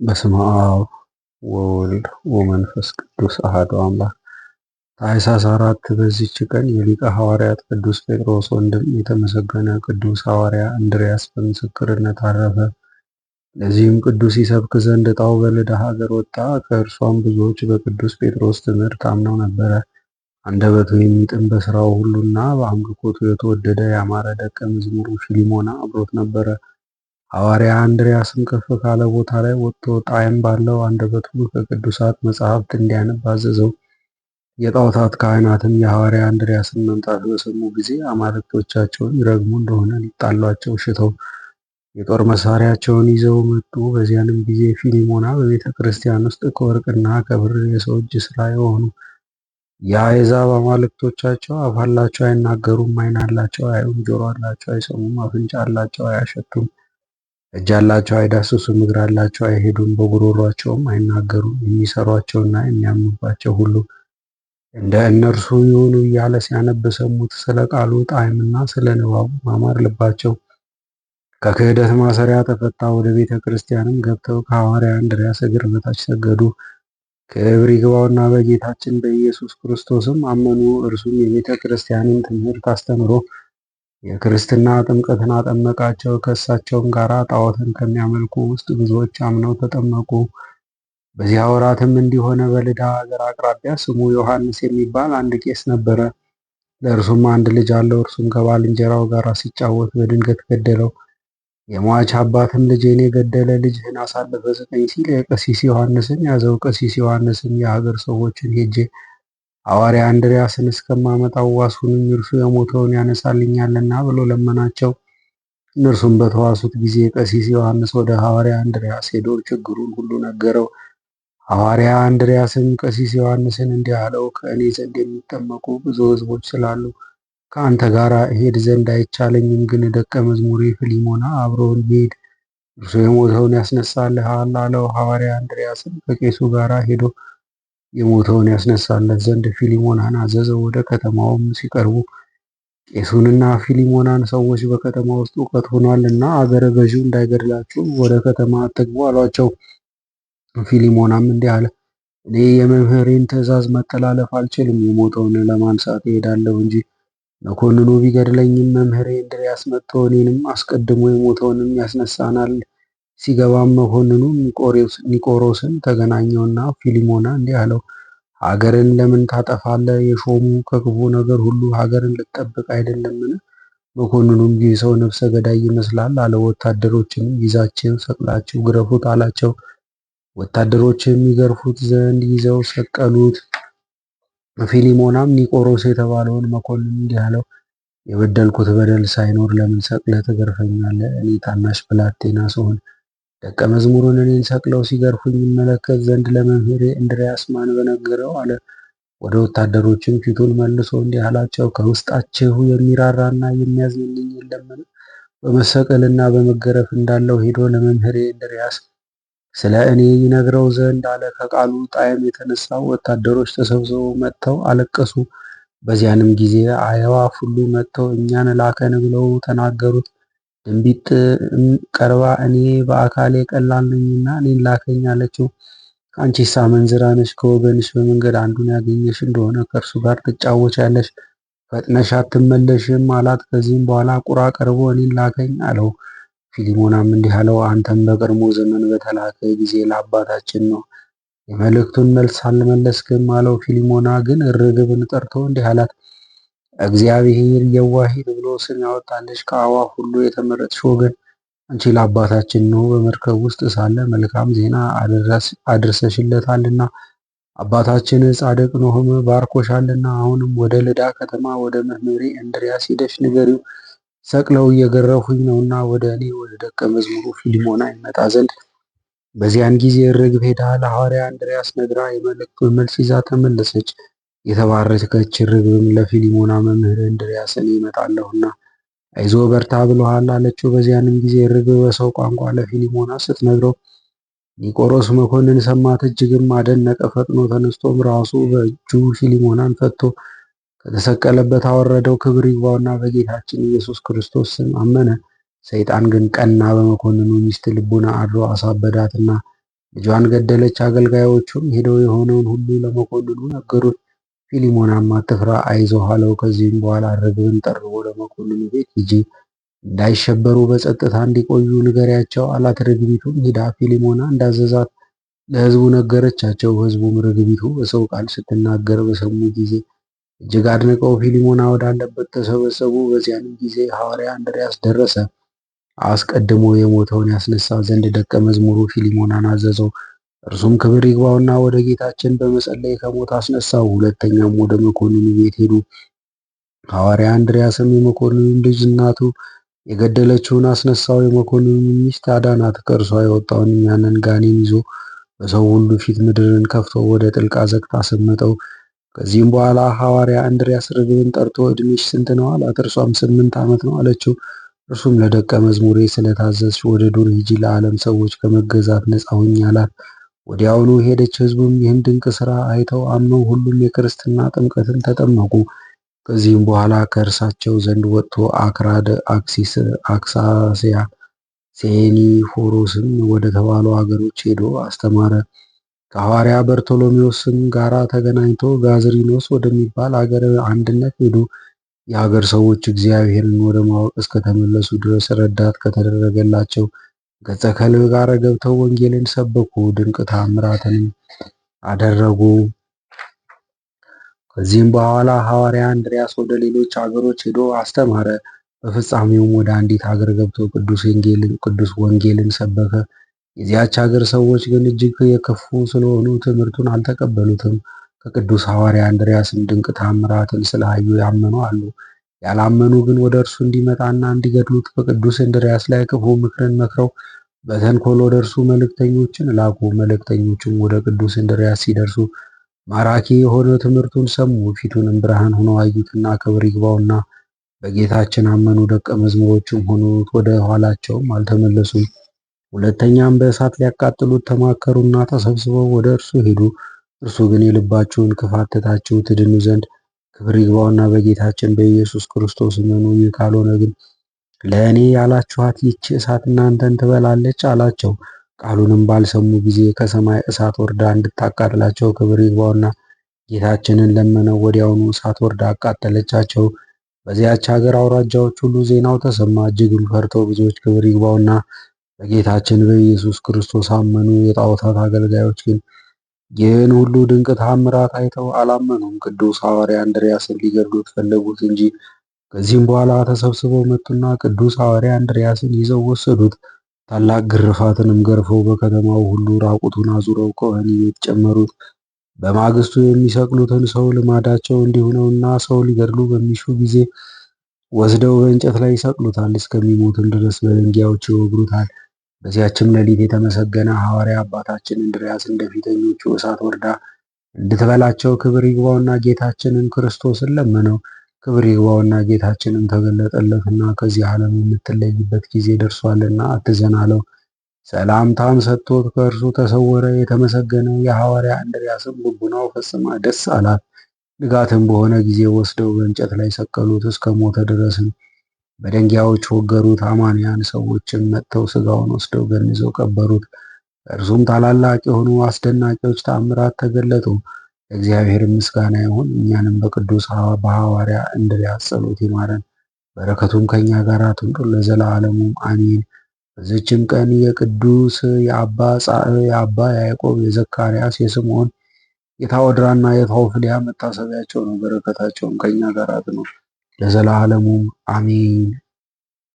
በስመ አብ ወወልድ ወመንፈስ ቅዱስ አሐዱ አምላክ። ታኅሳስ 4 በዚች ቀን የሊቀ ሐዋርያት ቅዱስ ጴጥሮስ ወንድም የተመሰገነ ቅዱስ ሐዋርያ እንድርያስ በምስክርነት አረፈ። ለዚህም ቅዱስ ይሰብክ ዘንድ ዕጣው በልዳ ሀገር ወጣ። ከእርሷም ብዙዎች በቅዱስ ጴጥሮስ ትምህርት አምነው ነበረ። አንደበቱ የሚጥም በሥራው ሁሉና በአምልኮቱ የተወደደ ያማረ ደቀ መዝሙሩ ፊሊሞና አብሮት ነበረ። ሐዋርያ እንድርያስም ከፍ ካለ ቦታ ላይ ወጥቶ ጣዕም ባለው አንደበቱ ከቅዱሳት መጻሕፍት እንዲያነብ አዘዘው። የጣዖታት ካህናትም የሐዋርያ እንድርያስን መምጣት በሰሙ ጊዜ አማልክቶቻቸውን ይረግሙ እንደሆነ ሊጣሏቸው ሽተው የጦር መሳሪያቸውን ይዘው መጡ። በዚያንም ጊዜ ፊሊሞና በቤተ ክርስቲያን ውስጥ ከወርቅና ከብር የሰው እጅ ሥራ የሆኑ የአሕዛብ አማልክቶቻቸው አፍ አላቸው አይናገሩም፣ ዓይን አላቸው አያዩም፣ ጆሮ አላቸው አይሰሙም፣ አፍንጫ አላቸው አያሸቱም፣ እጅ አላቸው አይዳስሱም፣ እግር አላቸው አይሄዱም፣ በጉሮሯቸውም አይናገሩም። የሚሰሯቸውና የሚያምኑባቸው ሁሉ እንደ እነርሱ ይሁኑ እያለ ሲያነብ ሰሙት። ስለ ቃሉ ጣዕምና ስለ ንባቡ ማማር ልባቸው ከክህደት ማሰሪያ ተፈታ። ወደ ቤተ ክርስቲያንም ገብተው ከሐዋርያ እንድርያስ እግር በታች ሰገዱ። ክብር ይግባውና በጌታችን በኢየሱስ ክርስቶስም አመኑ። እርሱም የቤተ ክርስቲያንን ትምህርት አስተምሮ የክርስትና ጥምቀትን አጠመቃቸው። ከእሳቸውም ጋር ጣዖትን ከሚያመልኩ ውስጥ ብዙዎች አምነው ተጠመቁ። በዚያ ወራትም እንዲሆነ በልዳ ሀገር አቅራቢያ ስሙ ዮሐንስ የሚባል አንድ ቄስ ነበረ። ለእርሱም አንድ ልጅ አለው። እርሱም ከባልንጀራው ጋር ሲጫወት በድንገት ገደለው። የሟች አባትም ልጄን የገደለ ልጅህን አሳልፈ ስጠኝ ሲል የቀሲስ ዮሐንስን ያዘው። ቀሲስ ዮሐንስም የሀገር ሰዎችን ሄጄ ሐዋርያ እንድርያስን እስከማመጣው ዋሱንም፣ እርሱ የሞተውን ያነሳልኛልና ብሎ ለመናቸው። እነርሱም በተዋሱት ጊዜ ቀሲስ ዮሐንስ ወደ ሐዋርያ እንድርያስ ሄዶ ችግሩን ሁሉ ነገረው። ሐዋርያ እንድርያስም ቀሲስ ዮሐንስን እንዲህ አለው፣ ከእኔ ዘንድ የሚጠመቁ ብዙ ሕዝቦች ስላሉ ከአንተ ጋር እሄድ ዘንድ አይቻለኝም። ግን ደቀ መዝሙሬ ፊሊሞና አብሮን ይሄድ፣ እርሱ የሞተውን ያስነሳልሃል አለው። ሐዋርያ እንድርያስም ከቄሱ ጋር ሄዶ የሞተውን ያስነሳለት ዘንድ ፊሊሞናን አዘዘው። ወደ ከተማውም ሲቀርቡ ቄሱንና ፊሊሞናን ሰዎች በከተማ ውስጥ ሁከት ሆኗልና አገረ ገዢው እንዳይገድላችሁ ወደ ከተማ አትግቡ አሏቸው። ፊሊሞናም እንዲህ አለ፣ እኔ የመምህሬን ትእዛዝ መተላለፍ አልችልም። የሞተውን ለማንሳት እሄዳለሁ እንጂ መኮንኑ ቢገድለኝም መምህሬ እንድርያስ መጥቶ እኔንም አስቀድሞ የሞተውንም ያስነሳናል። ሲገባም መኮንኑ ኒቆሮስን ተገናኘውና ፊሊሞና እንዲህ አለው፣ ሀገርን ለምን ታጠፋለህ? የሾሙ ከክፉ ነገር ሁሉ ሀገርን ልትጠብቅ አይደለምን? መኮንኑም ይህ ሰው ነፍሰ ገዳይ ይመስላል አለ። ወታደሮችንም ይዛችሁ ሰቅላችሁ ግረፉት አላቸው። ወታደሮችም ይገርፉት ዘንድ ይዘው ሰቀሉት። ፊሊሞናም ኒቆሮስ የተባለውን መኮንን እንዲህ አለው፣ የበደልኩት በደል ሳይኖር ለምን ሰቅለህ ትገርፈኛለህ? እኔ ታናሽ ብላቴና ስሆን ደቀ መዝሙሩን እኔን ሰቅለው ሲገርፉኝ ይመለከት ዘንድ ለመምህሬ እንድርያስ ማን በነገረው አለ። ወደ ወታደሮችም ፊቱን መልሶ እንዲህ አላቸው፣ ከውስጣችሁ የሚራራና የሚያዝንልኝ የለምን? በመሰቀልና በመገረፍ እንዳለው ሄዶ ለመምህሬ እንድርያስ ስለ እኔ ይነግረው ዘንድ አለ። ከቃሉ ጣዕም የተነሳ ወታደሮች ተሰብስበው መጥተው አለቀሱ። በዚያንም ጊዜ አዕዋፍ ሁሉ መጥተው እኛን ላከን ብለው ተናገሩት። ድንቢጥም ቀርባ እኔ በአካሌ ቀላል ነኝና እኔን ላከኝ አለችው። አንቺስ አመንዝራ ነሽ፣ ከወገንሽ በመንገድ አንዱን ያገኘሽ እንደሆነ ከእርሱ ጋር ትጫወቻለሽ፣ ፈጥነሽ አትመለሽም አላት። ከዚህም በኋላ ቁራ ቀርቦ እኔን ላከኝ አለው። ፊሊሞናም እንዲህ አለው፣ አንተም በቀድሞ ዘመን በተላከ ጊዜ ለአባታችን ነው የመልእክቱን መልስ አልመለስክም አለው። ፊሊሞና ግን ርግብን ጠርቶ እንዲህ አላት፣ እግዚአብሔር የዋሂት ብሎ ስም ያወጣልሽ ከአዕዋፍ ሁሉ የተመረጥሽ ወገን አንቺ ለአባታችን ነው በመርከብ ውስጥ ሳለ መልካም ዜና አድርሰሽለታልና አባታችን ጻድቅ ኖኅም ባርኮሻልና። አሁንም ወደ ልዳ ከተማ ወደ መምህሬ እንድርያስ ሂደሽ ንገሪው፣ ሰቅለው እየገረፉኝ ነውና ወደ እኔ ወደ ደቀ መዝሙሩ ፊሊሞና ይመጣ ዘንድ። በዚያን ጊዜ ርግብ ሄዳ ለሐዋርያ እንድርያስ ነግራ የመልእክቱን መልስ ይዛ ተመለሰች። የተባረከች ርግብም ለፊሊሞና መምህር እንድርያስ እኔ እመጣለሁና አይዞ በርታ ብሎሃል አለችው። በዚያንም ጊዜ ርግብ በሰው ቋንቋ ለፊሊሞና ስትነግረው ኒቆሮስ መኮንን ሰማት፣ እጅግም አደነቀ። ፈጥኖ ተነስቶም ራሱ በእጁ ፊሊሞናን ፈቶ ከተሰቀለበት አወረደው። ክብር ይግባውና በጌታችን ኢየሱስ ክርስቶስ ስም አመነ። ሰይጣን ግን ቀና፣ በመኮንኑ ሚስት ልቡና አድሮ አሳበዳትና ልጇን ገደለች። አገልጋዮቹም ሄደው የሆነውን ሁሉ ለመኮንኑ ነገሩት። ፊሊሞናም አትፍራ፣ አይዞህ አለው። ከዚህም በኋላ ርግብን ጠርቦ ለመኮንኑ ቤት ሂጂ፣ እንዳይሸበሩ በጸጥታ እንዲቆዩ ንገሪያቸው አላት። ርግቢቱም ሂዳ ፊሊሞና እንዳዘዛት ለሕዝቡ ነገረቻቸው። ሕዝቡም ርግቢቱ በሰው ቃል ስትናገር በሰሙ ጊዜ እጅግ አድንቀው ፊሊሞና ወዳለበት ተሰበሰቡ። በዚያንም ጊዜ ሐዋርያ እንድርያስ ደረሰ። አስቀድሞ የሞተውን ያስነሳ ዘንድ ደቀ መዝሙሩ ፊሊሞናን አዘዘው። እርሱም ክብር ይግባውና ወደ ጌታችን በመጸለይ ከሞት አስነሳው። ሁለተኛም ወደ መኮንኑ ቤት ሄዱ። ሐዋርያ እንድርያስም የመኮንኑን ልጅ እናቱ የገደለችውን አስነሳው። የመኮንኑን ሚስት አዳናት። ከእርሷ የወጣውን ያንን ጋኔን ይዞ በሰው ሁሉ ፊት ምድርን ከፍቶ ወደ ጥልቅ አዘቅት አሰመጠው። ከዚህም በኋላ ሐዋርያ እንድርያስ ርግብን ጠርቶ ዕድሜሽ ስንት ነው አላት። እርሷም 8 ዓመት ነው አለችው። እርሱም ለደቀ መዝሙሬ ስለታዘዝሽ ወደ ዱር ሂጂ፣ ለዓለም ሰዎች ከመገዛት ነጻ ሁኚ አላት። ወዲያውኑ ሄደች። ሕዝቡም ይህን ድንቅ ሥራ አይተው አምነው ሁሉም የክርስትና ጥምቀትን ተጠመቁ። ከዚህም በኋላ ከእርሳቸው ዘንድ ወጥቶ አክራደ፣ አክሳስያ፣ ሴኒፎሮስም ወደ ተባሉ አገሮች ሄዶ አስተማረ። ከሐዋርያ በርቶሎሜዎስም ጋራ ተገናኝቶ ጋዝሪኖስ ወደሚባል አገር አንድነት ሄዱ። የሀገር ሰዎች እግዚአብሔርን ወደ ማወቅ እስከተመለሱ ድረስ ረዳት ከተደረገላቸው ገጸ ከልብ ጋር ገብተው ወንጌልን ሰበኩ፣ ድንቅ ታምራትንም አደረጉ። ከዚህም በኋላ ሐዋርያ እንድርያስ ወደ ሌሎች አገሮች ሄዶ አስተማረ። በፍጻሜውም ወደ አንዲት ሀገር ገብቶ ቅዱስ ወንጌልን ሰበከ። የዚያች ሀገር ሰዎች ግን እጅግ የከፉ ስለሆኑ ትምህርቱን አልተቀበሉትም። ከቅዱስ ሐዋርያ እንድርያስም ድንቅ ታምራትን ስላዩ ያመኑ አሉ። ያላመኑ ግን ወደ እርሱ እንዲመጣና እንዲገድሉት በቅዱስ እንድርያስ ላይ ክፉ ምክርን መክረው በተንኮል ወደ እርሱ መልእክተኞችን ላኩ። መልእክተኞቹም ወደ ቅዱስ እንድርያስ ሲደርሱ ማራኪ የሆነ ትምህርቱን ሰሙ። ፊቱንም ብርሃን ሆኖ አዩትና ክብር ይግባውና በጌታችን አመኑ። ደቀ መዝሙሮችም ሆኑት፣ ወደ ኋላቸውም አልተመለሱም። ሁለተኛም በእሳት ሊያቃጥሉት ተማከሩና ተሰብስበው ወደ እርሱ ሄዱ። እርሱ ግን የልባችሁን ክፋት ትታችሁ ትድኑ ዘንድ ክብር ይግባውና በጌታችን በኢየሱስ ክርስቶስ እመኑ፣ ይህ ካልሆነ ግን ለእኔ ያላችኋት ይህች እሳት እናንተን ትበላለች አላቸው። ቃሉንም ባልሰሙ ጊዜ ከሰማይ እሳት ወርዳ እንድታቃጥላቸው ክብር ይግባውና ጌታችንን ለመነው። ወዲያውኑ እሳት ወርዳ አቃጠለቻቸው። በዚያች ሀገር አውራጃዎች ሁሉ ዜናው ተሰማ። እጅግም ፈርተው ብዙዎች ክብር ይግባውና በጌታችን በኢየሱስ ክርስቶስ አመኑ። የጣዖታት አገልጋዮች ግን ይህን ሁሉ ድንቅ ታምራት አይተው አላመኑም። ቅዱስ ሐዋርያ እንድርያስን ሊገድሉት ፈለጉት እንጂ። ከዚህም በኋላ ተሰብስበው መጡና ቅዱስ ሐዋርያ እንድርያስን ይዘው ወሰዱት። ታላቅ ግርፋትንም ገርፈው በከተማው ሁሉ ራቁቱን አዙረው ከወህኒ ቤት ጨመሩት። በማግስቱ የሚሰቅሉትን ሰው ልማዳቸው እንዲሁ ነውና ሰው ሊገድሉ በሚሹ ጊዜ ወስደው በእንጨት ላይ ይሰቅሉታል፣ እስከሚሞትም ድረስ በድንጋዮች ይወግሩታል። በዚያችም ሌሊት የተመሰገነ ሐዋርያ አባታችን እንድርያስ እንደፊተኞቹ እሳት ወርዳ እንድትበላቸው ክብር ይግባውና ጌታችንን ክርስቶስን ለመነው። ክብር ይግባውና ጌታችንም ተገለጠለትና ከዚህ ዓለም የምትለይበት ጊዜ ደርሷልና አትዘን አለው። ሰላምታም ሰጥቶት ከእርሱ ተሰወረ። የተመሰገነ የሐዋርያ እንድርያስም ልቡናው ፈጽማ ደስ አላት። ንጋትም በሆነ ጊዜ ወስደው በእንጨት ላይ ሰቀሉት፣ እስከ ሞተ ድረስም በደንጊያዎች ወገሩት። አማንያን ሰዎችም መጥተው ሥጋውን ወስደው ገንዘው ቀበሩት። እርሱም ታላላቅ የሆኑ አስደናቂዎች ተአምራት ተገለጡ። ለእግዚአብሔር ምስጋና ይሁን። እኛንም በቅዱስ በሐዋርያ እንድርያስ ጸሎት ይማረን፣ በረከቱም ከእኛ ጋር ትኑር ለዘላለሙ አሜን። በዚችም ቀን የቅዱስ የአባ ጻእ፣ የአባ ያዕቆብ፣ የዘካርያስ፣ የስምዖን፣ የታወድራና የታውፍልያ መታሰቢያቸው ነው። በረከታቸውም ከእኛ ጋር ትኑር ለዘላለሙ አሜን።